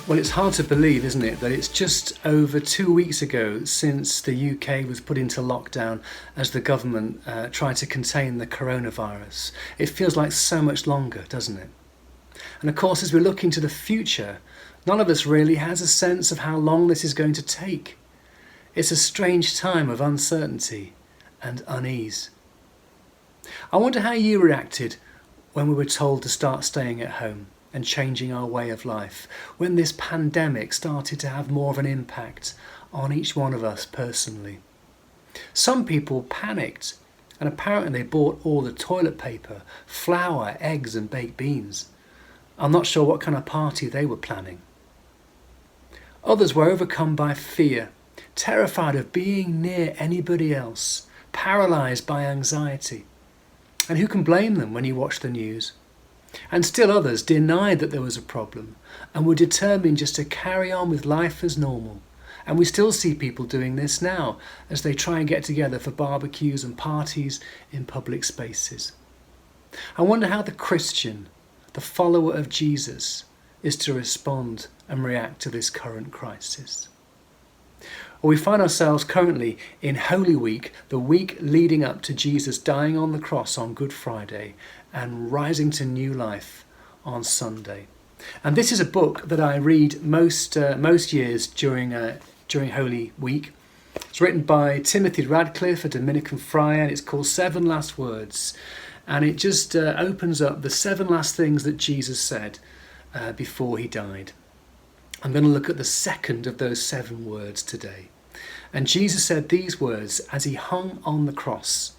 Well, it's hard to believe, isn't it, that it's just over 2 weeks ago since the UK was put into lockdown as the government tried to contain the coronavirus. It feels like so much longer, doesn't it? And of course, as we're looking to the future, none of us really has a sense of how long this is going to take. It's a strange time of uncertainty and unease. I wonder how you reacted when we were told to start staying at home and changing our way of life, when this pandemic started to have more of an impact on each one of us personally. Some people panicked and apparently they bought all the toilet paper, flour, eggs and baked beans. I'm not sure what kind of party they were planning. Others were overcome by fear, terrified of being near anybody else, paralysed by anxiety. And who can blame them when you watch the news? And still others denied that there was a problem and were determined just to carry on with life as normal. And we still see people doing this now as they try and get together for barbecues and parties in public spaces. I wonder how the Christian, the follower of Jesus, is to respond and react to this current crisis. Well, we find ourselves currently in Holy Week, the week leading up to Jesus dying on the cross on Good Friday and rising to new life on Sunday. And this is a book that I read most years during Holy Week. It's written by Timothy Radcliffe, a Dominican friar, and it's called 7 Last Words. And it just opens up the 7 last things that Jesus said before he died. I'm going to look at the second of those 7 words today. And Jesus said these words as he hung on the cross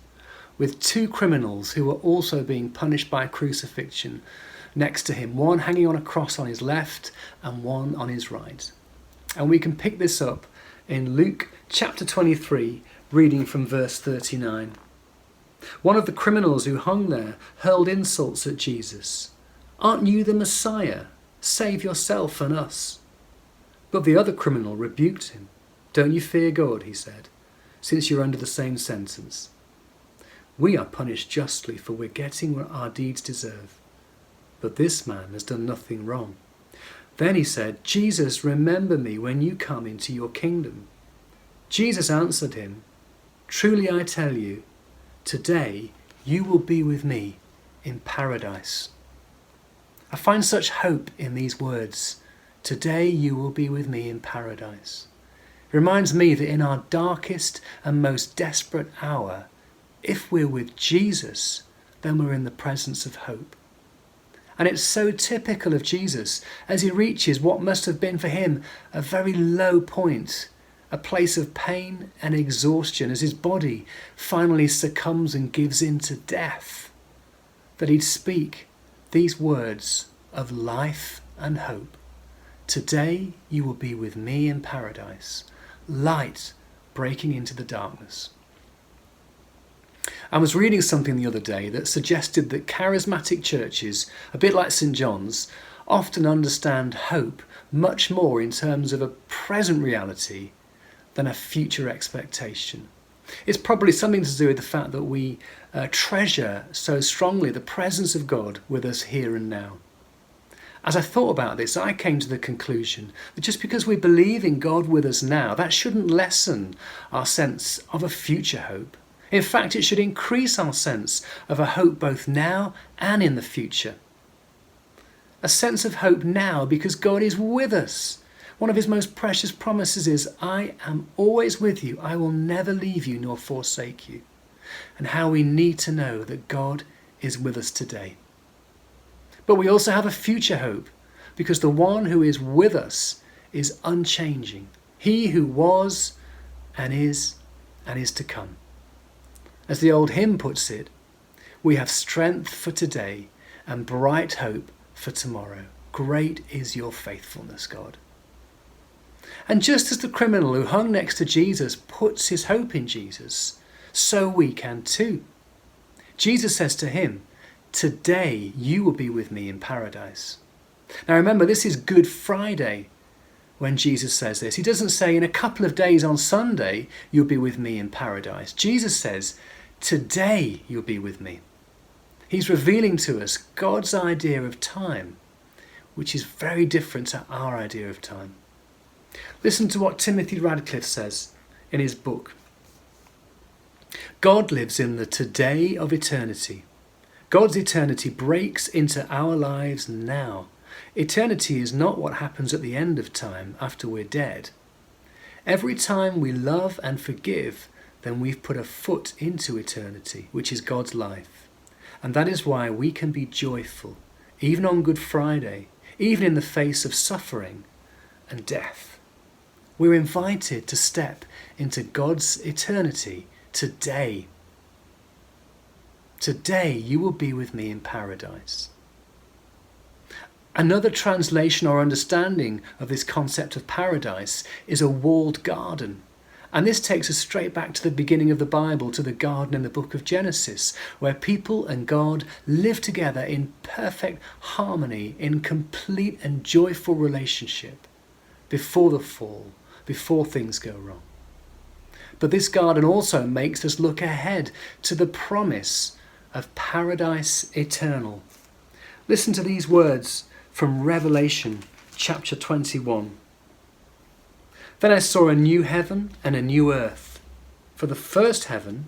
with 2 criminals who were also being punished by crucifixion next to him, one hanging on a cross on his left and one on his right. And we can pick this up in Luke chapter 23, reading from verse 39. One of the criminals who hung there hurled insults at Jesus. "Aren't you the Messiah? Save yourself and us." But the other criminal rebuked him. "Don't you fear God," he said, "since you're under the same sentence. We are punished justly, for we're getting what our deeds deserve. But this man has done nothing wrong." Then he said, "Jesus, remember me when you come into your kingdom." Jesus answered him, "Truly I tell you, today you will be with me in paradise." I find such hope in these words. Today you will be with me in paradise. It reminds me that in our darkest and most desperate hour, if we're with Jesus, then we're in the presence of hope. And it's so typical of Jesus as he reaches what must have been for him a very low point, a place of pain and exhaustion as his body finally succumbs and gives in to death, that he'd speak these words of life and hope. Today you will be with me in paradise, light breaking into the darkness. I was reading something the other day that suggested that charismatic churches, a bit like St. John's, often understand hope much more in terms of a present reality than a future expectation. It's probably something to do with the fact that we treasure so strongly the presence of God with us here and now. As I thought about this, I came to the conclusion that just because we believe in God with us now, that shouldn't lessen our sense of a future hope. In fact, it should increase our sense of a hope both now and in the future. A sense of hope now because God is with us. One of his most precious promises is, "I am always with you. I will never leave you nor forsake you." And how we need to know that God is with us today. But we also have a future hope because the one who is with us is unchanging. He who was and is to come. As the old hymn puts it, we have strength for today and bright hope for tomorrow. Great is your faithfulness, God. And just as the criminal who hung next to Jesus puts his hope in Jesus, so we can too. Jesus says to him, "Today you will be with me in paradise." Now remember, this is Good Friday when Jesus says this. He doesn't say in a couple of days on Sunday you'll be with me in paradise. Jesus says, "Today you'll be with me." He's revealing to us God's idea of time, which is very different to our idea of time. Listen to what Timothy Radcliffe says in his book. God lives in the today of eternity. God's eternity breaks into our lives now. Eternity is not what happens at the end of time after we're dead. Every time we love and forgive, then we've put a foot into eternity, which is God's life. And that is why we can be joyful, even on Good Friday, even in the face of suffering and death. We're invited to step into God's eternity today. Today you will be with me in paradise. Another translation or understanding of this concept of paradise is a walled garden. And this takes us straight back to the beginning of the Bible, to the garden in the book of Genesis, where people and God live together in perfect harmony, in complete and joyful relationship before the fall, before things go wrong. But this garden also makes us look ahead to the promise of paradise eternal. Listen to these words from Revelation chapter 21. Then I saw a new heaven and a new earth, for the first heaven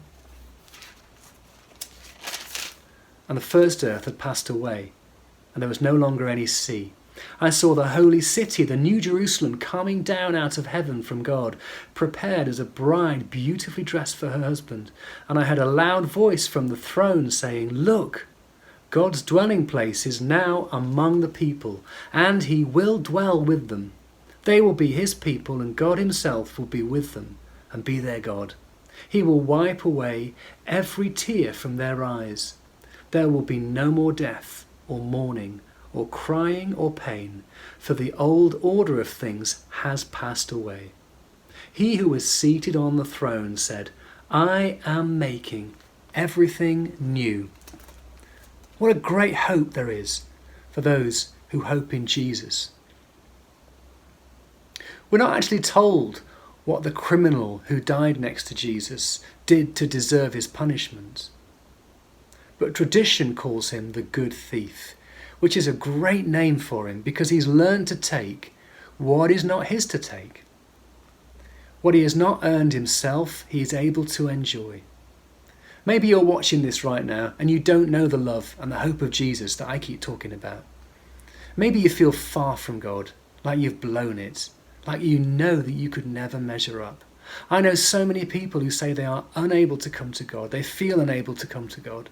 and the first earth had passed away, and there was no longer any sea. I saw the holy city, the new Jerusalem, coming down out of heaven from God, prepared as a bride beautifully dressed for her husband. And I heard a loud voice from the throne saying, "Look, God's dwelling place is now among the people, and he will dwell with them. They will be his people, and God himself will be with them and be their God. He will wipe away every tear from their eyes. There will be no more death or mourning or crying or pain, for the old order of things has passed away." He who was seated on the throne said, "I am making everything new." What a great hope there is for those who hope in Jesus. We're not actually told what the criminal who died next to Jesus did to deserve his punishment. But tradition calls him the good thief, which is a great name for him because he's learned to take what is not his to take. What he has not earned himself, he is able to enjoy. Maybe you're watching this right now and you don't know the love and the hope of Jesus that I keep talking about. Maybe you feel far from God, like you've blown it, like you know that you could never measure up. I know so many people who say they are unable to come to God. They feel unable to come to God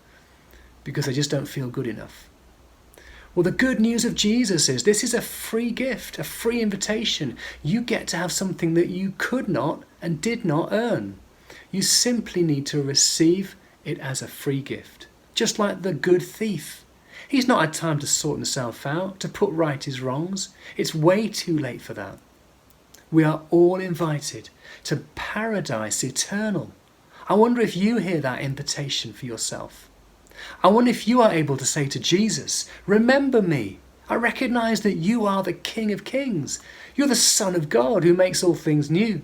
because they just don't feel good enough. Well, the good news of Jesus is this is a free gift, a free invitation. You get to have something that you could not and did not earn. You simply need to receive it as a free gift, just like the good thief. He's not had time to sort himself out, to put right his wrongs. It's way too late for that. We are all invited to paradise eternal. I wonder if you hear that invitation for yourself. I wonder if you are able to say to Jesus, "Remember me. I recognize that you are the King of Kings. You're the Son of God who makes all things new."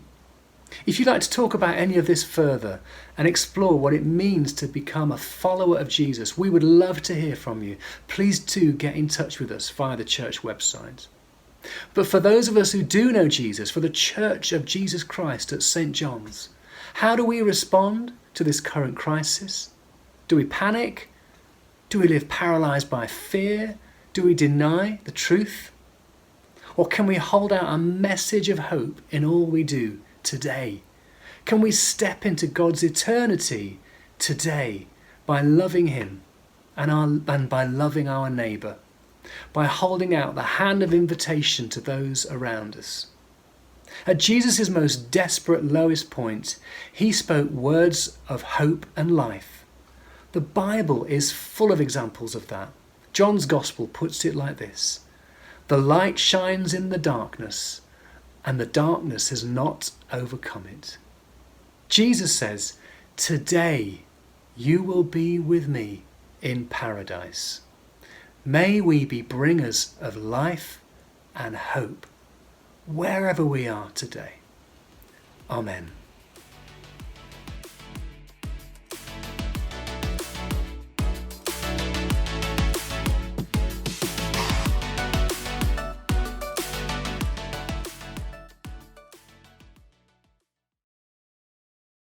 If you'd like to talk about any of this further and explore what it means to become a follower of Jesus, we would love to hear from you. Please do get in touch with us via the church website. But for those of us who do know Jesus, for the Church of Jesus Christ at St. John's, how do we respond to this current crisis? Do we panic? Do we live paralysed by fear? Do we deny the truth? Or can we hold out a message of hope in all we do today? Can we step into God's eternity today by loving him and by loving our neighbour, by holding out the hand of invitation to those around us? At Jesus' most desperate, lowest point, he spoke words of hope and life. The Bible is full of examples of that. John's Gospel puts it like this: "The light shines in the darkness, and the darkness has not overcome it." Jesus says, "Today you will be with me in paradise." May we be bringers of life and hope wherever we are today. Amen.